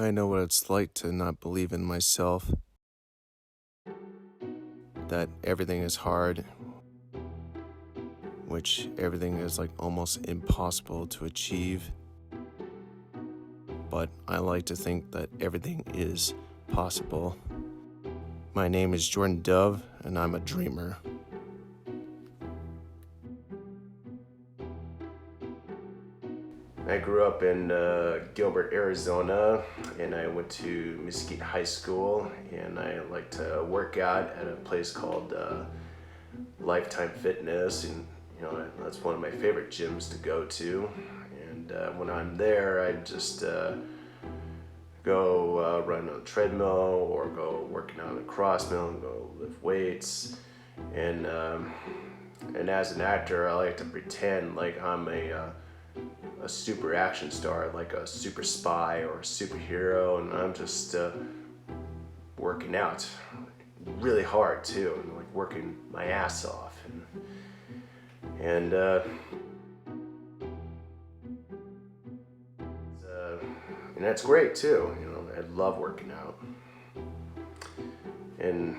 I know what it's like to not believe in myself, that everything is hard, which everything is like almost impossible to achieve. But I like to think that everything is possible. My name is Jordan Dove, and I'm a dreamer. I grew up in Gilbert, Arizona, and I went to Mesquite High School, and I like to work out at a place called Lifetime Fitness, and that's one of my favorite gyms to go to. And when I'm there, I just go run on a treadmill or go working on a cross mill and go lift weights. And as an actor, I like to pretend like I'm a super action star, like a super spy or a superhero, and I'm just working out really hard too, and like working my ass off, and that's great too. I love working out, and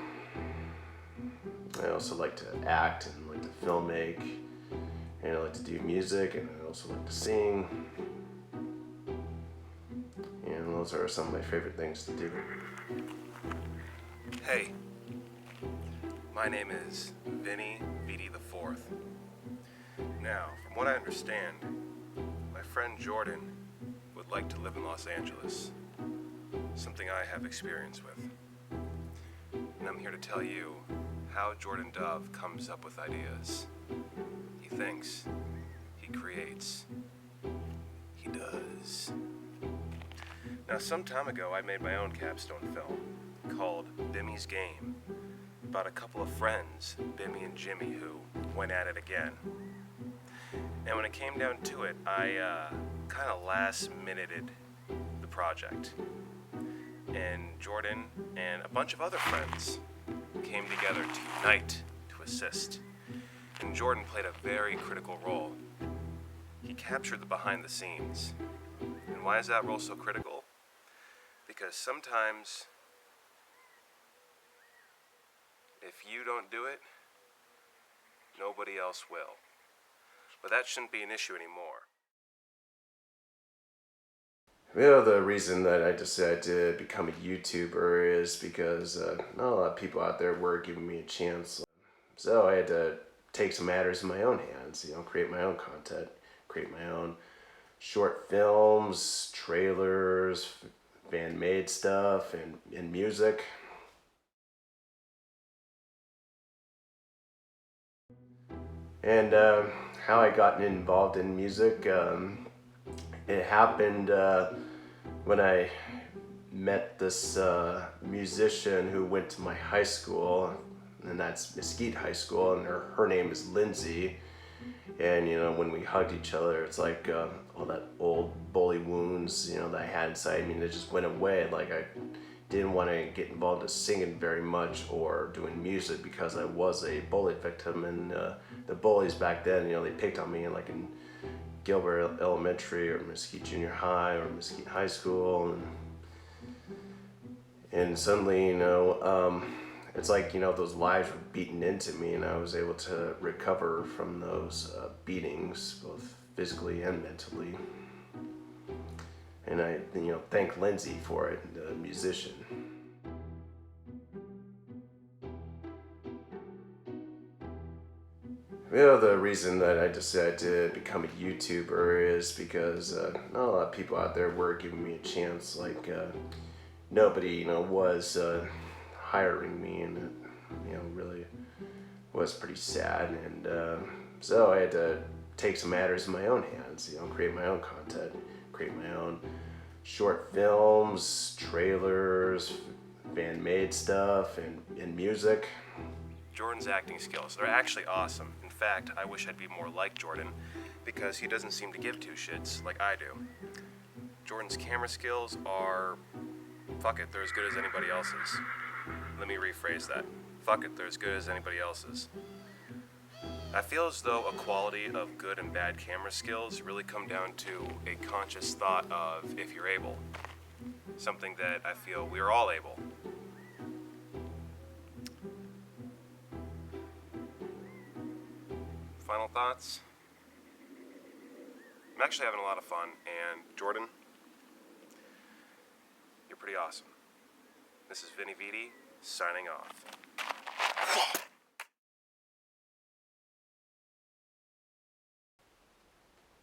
I also like to act and like to filmmake, and I like to do music, and I also like to sing. And those are some of my favorite things to do. Hey, my name is Vinny Viti IV. Now, from what I understand, my friend Jordan would like to live in Los Angeles, something I have experience with. And I'm here to tell you how Jordan Dove comes up with ideas. He thinks, he creates, he does. Now, some time ago, I made my own capstone film called Bimmy's Game, about a couple of friends, Bimmy and Jimmy, who went at it again. And when it came down to it, I kind of last-minuted the project. And Jordan and a bunch of other friends came together to unite to assist. And Jordan played a very critical role. He captured the behind the scenes. And why is that role so critical? Because sometimes, if you don't do it, nobody else will. But that shouldn't be an issue anymore. The reason that I decided to become a YouTuber is because not a lot of people out there were giving me a chance. So I had to take some matters in my own hands, create my own content, create my own short films, trailers, fan-made stuff, and music. And how I got involved in music, it happened when I met this musician who went to my high school, and that's Mesquite High School, and her name is Lindsay. And when we hugged each other, it's like all that old bully wounds that I had inside me, they just went away. Like I didn't want to get involved in singing very much or doing music because I was a bully victim, and the bullies back then, they picked on me like in Gilbert Elementary or Mesquite Junior High or Mesquite High School, and suddenly it's like those lies were beaten into me, and I was able to recover from those beatings both physically and mentally. And I thank Lindsay for it, the musician. The reason that I decided to become a YouTuber is because not a lot of people out there were giving me a chance. Like nobody, was hiring me, and it, really was pretty sad. And so I had to take some matters in my own hands. Create my own content, create my own short films, trailers, fan-made stuff, and music. Jordan's acting skills, they're actually awesome. In fact, I wish I'd be more like Jordan, because he doesn't seem to give two shits like I do. Jordan's camera skills are, fuck it, they're as good as anybody else's. Let me rephrase that. Fuck it, they're as good as anybody else's. I feel as though a quality of good and bad camera skills really come down to a conscious thought of if you're able. something that I feel we are all able. Final thoughts? I'm actually having a lot of fun, and Jordan, you're pretty awesome. This is Vinny Vidi, signing off.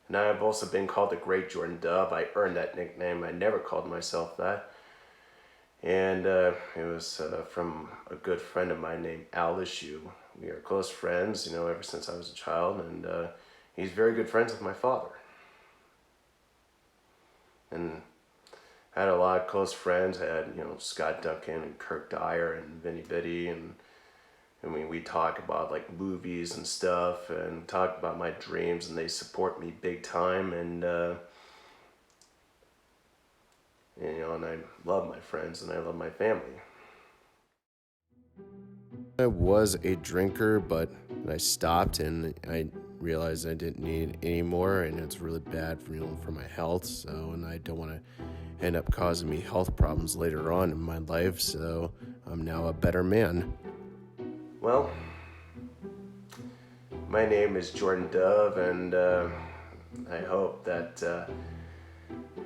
And I've also been called the Great Jordan Dove. I earned that nickname. I never called myself that. And it was from a good friend of mine named Al Issue. We are close friends, you know, ever since I was a child. And he's very good friends with my father. And I had a lot of close friends. I had, you know, Scott Duncan and Kirk Dyer and Vinny Biddy, and I mean, we talk about like movies and stuff, and talk about my dreams, and they support me big time, and you know, and I love my friends and I love my family. I was a drinker, but I stopped and I realized I didn't need it anymore, and it's really bad for, you know, for my health. So, and I don't want to end up causing me health problems later on in my life. So I'm now a better man. Well, my name is Jordan Dove, and I hope that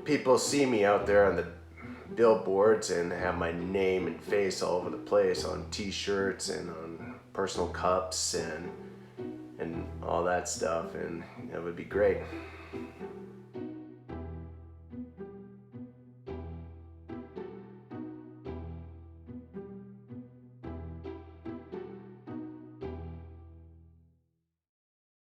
people see me out there on the billboards and have my name and face all over the place on t-shirts and on personal cups and all that stuff, and it would be great.